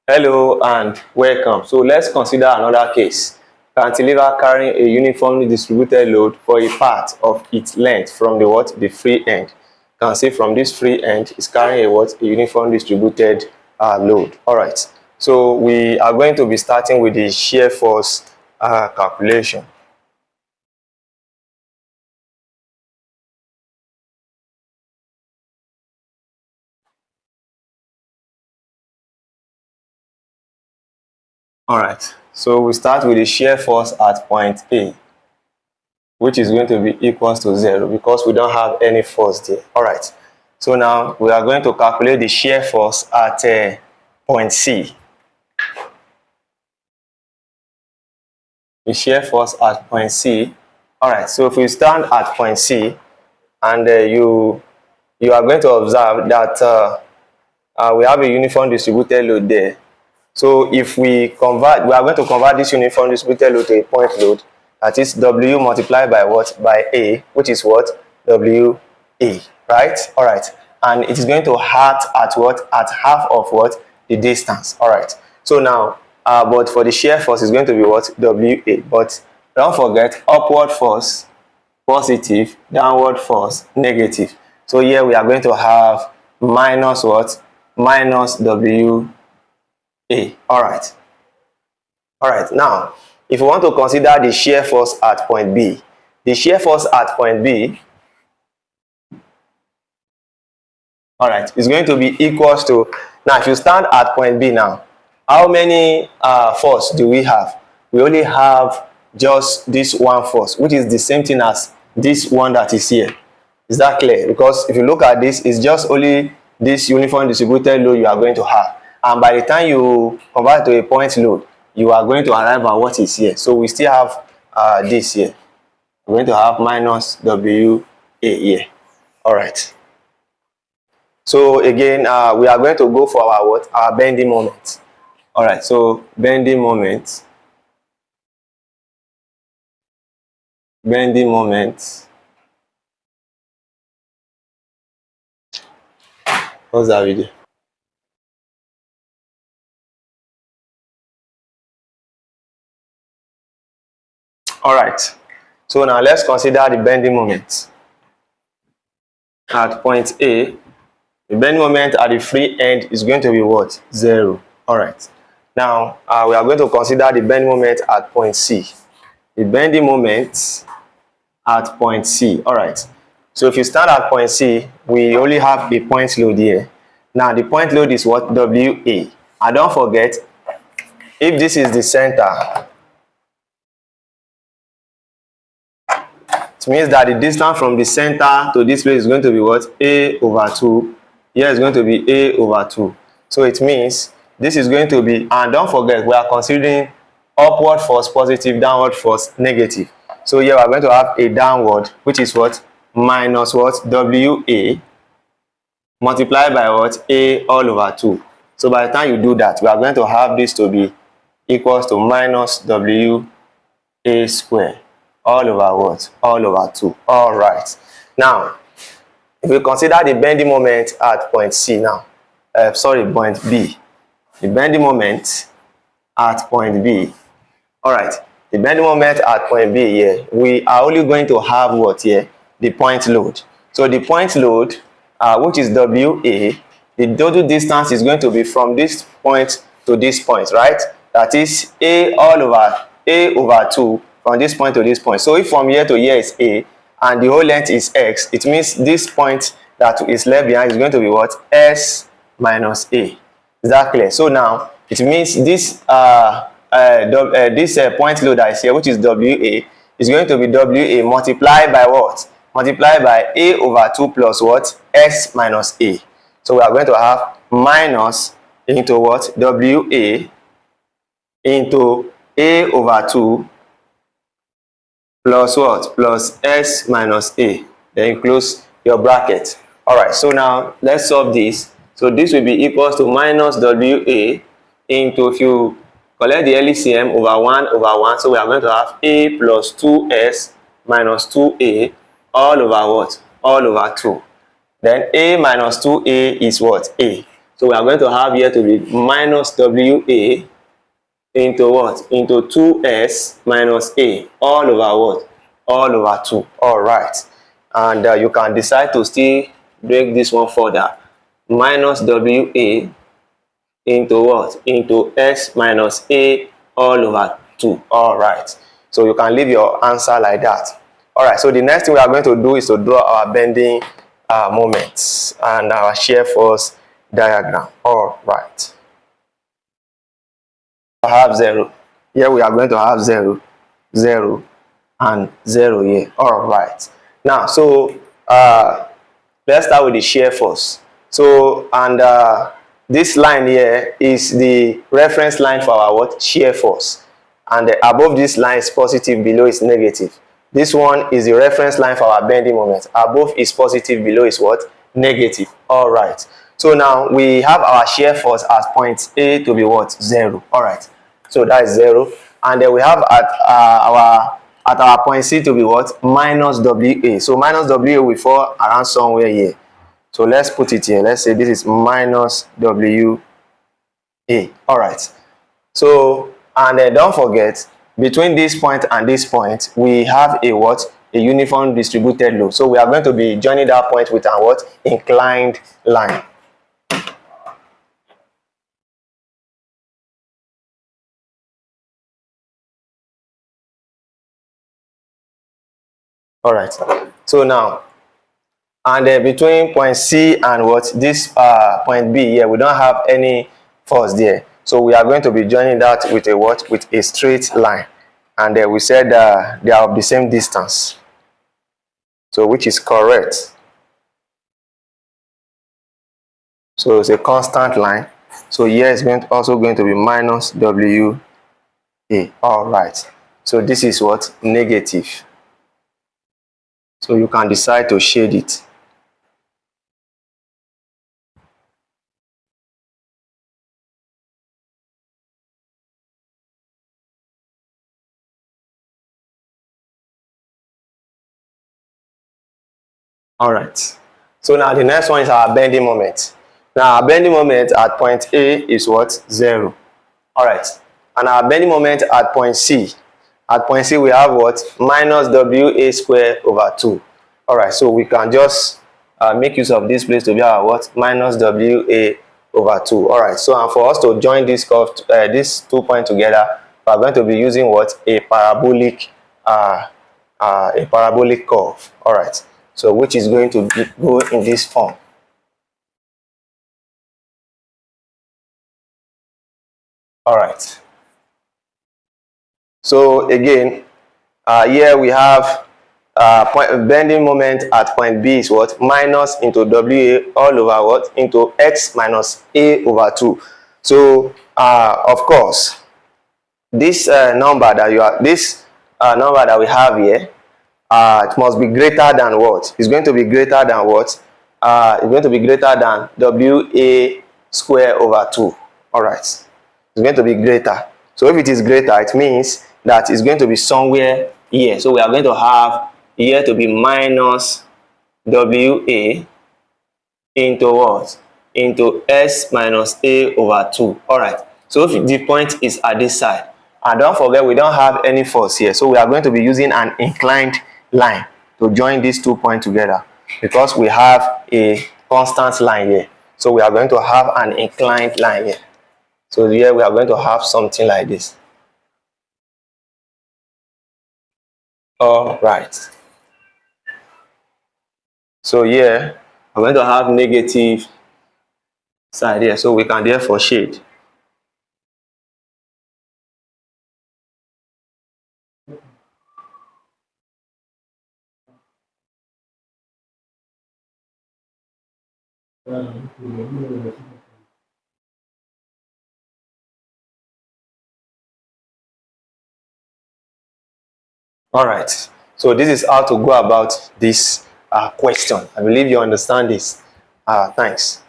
Hello and welcome. So let's consider another case. Cantilever carrying a uniformly distributed load for a part of its length from the free end. You can see from this free end is carrying a uniformly distributed load. All right. So we are going to be starting with the shear force calculation. All right. So we start with the shear force at point A, which is going to be equals to 0 because we don't have any force there. All right. So now we are going to calculate the shear force at point C. The shear force at point C. All right. So if we stand at point C, and you are going to observe that we have a uniform distributed load there. So if we are going to convert this uniform distributed load to a point load. That is W multiplied by what? By A, which is what? WA, right? All right. And it is going to act at what? At half of what? The distance. All right. So now, but for the shear force, is going to be what? WA. But don't forget, upward force, positive, downward force, negative. So here we are going to have minus what? Minus WA. All right. All right. Now, if you want to consider the shear force at point B, the shear force at point B, all right, is going to be equals to, now if you stand at point B now, how many force do we have? We only have just this one force, which is the same thing as this one that is here. Is that clear? Because if you look at this, it's just only this uniform distributed load you are going to have. And by the time you convert to a point load, you are going to arrive at what is here. So we still have this here. We're going to have minus WA here. All right. So again, we are going to go for our what? Our bending moment. All right. So bending moment. Bending moment. What's that video? All right. So now let's consider the bending moment. At point A, the bending moment at the free end is going to be what? 0. All right. Now, we are going to consider the bending moment at point C. The bending moment at point C. All right. So if you start at point C, we only have a point load here. Now, the point load is what? WA. And don't forget, if this is the center, it means that the distance from the center to this place is going to be what? A over 2. Here is going to be A over 2. So it means this is going to be, and don't forget, we are considering upward force positive, downward force negative. So here we are going to have a downward, which is what? Minus what? WA multiplied by what? A all over 2. So by the time you do that, we are going to have this to be equals to minus WA square all over what? All over 2. All right. Now, if we consider the bending moment at point C now, point B. The bending moment at point B. All right. The bending moment at point B here, we are only going to have what here? The point load. So the point load, which is WA, the total distance is going to be from this point to this point, right? That is A over 2 from this point to this point. So if from here to here is A and the whole length is X, it means this point that is left behind is going to be what? S minus A. Is that clear? So now it means this point load that is here, which is WA, is going to be WA multiplied by what? Multiplied by A over 2 plus what? S minus A. So we are going to have minus into what? WA into A over 2 plus what? Plus S minus A. Then close your bracket. All right. So now let's solve this. So this will be equals to minus WA into, if you collect the LCM, over 1 over 1. So we are going to have A plus 2S minus 2A all over what? All over 2. Then A minus 2A is what? A. So So we are going to have here to be minus WA into what? Into 2S minus A, all over what? All over 2. All right. And you can decide to still break this one further. Minus WA into what? Into S minus A all over 2. All right. So you can leave your answer like that. All right. So the next thing we are going to do is to draw our bending moments and our shear force diagram. All right. Have 0. Here we are going to have 0, 0, and 0 here. All right. Now, so let's start with the shear force. So, and this line here is the reference line for our what? Shear force. And above this line is positive, below is negative. This one is the reference line for our bending moment. Above is positive, below is what? Negative. All right. So now we have our shear force as point A to be what? 0. All right. So that is 0. And then we have at our point C to be what? Minus WA. So minus WA will fall around somewhere here. So let's put it here. Let's say this is minus WA. All right. So, and then don't forget, between this point and this point, we have a what? A uniform distributed load. So we are going to be joining that point with a what? Inclined line. All right. So now, and between point C and what? This point B here, we don't have any force there. So we are going to be joining that with a what? With a straight line. And we said they are of the same distance. So which is correct. So it's a constant line. So here is also going to be minus WA. All right. So this is what? Negative. So you can decide to shade it. All right. So now the next one is our bending moment. Now our bending moment at point A is what? 0. All right. And our bending moment at point C. At point C we have what? Minus WA squared over 2. All right. So we can just make use of this place to be our what? Minus WA over 2. All right. So and for us to join this curve, these 2 points together, we are going to be using what? A parabolic curve. All right. So which is going to go in this form. All right. So again, here we have bending moment at point B is what? Minus into WA all over what? Into X minus A over 2. So of course, this number that number that we have here, it must be greater than what? It's going to be greater than what? It's going to be greater than WA squared over 2. All right. It's going to be greater. So if it is greater, it means that it's going to be somewhere here. So we are going to have here to be minus WA into what? Into S minus A over 2. All right. So if the point is at this side, and don't forget we don't have any force here. So we are going to be using an inclined line to join these 2 points together because we have a constant line here. So we are going to have an inclined line here. So here we are going to have something like this. All right. So here I'm going to have negative side here. So we can therefore shade. All right. So this is how to go about this question. I believe you understand this. Thanks.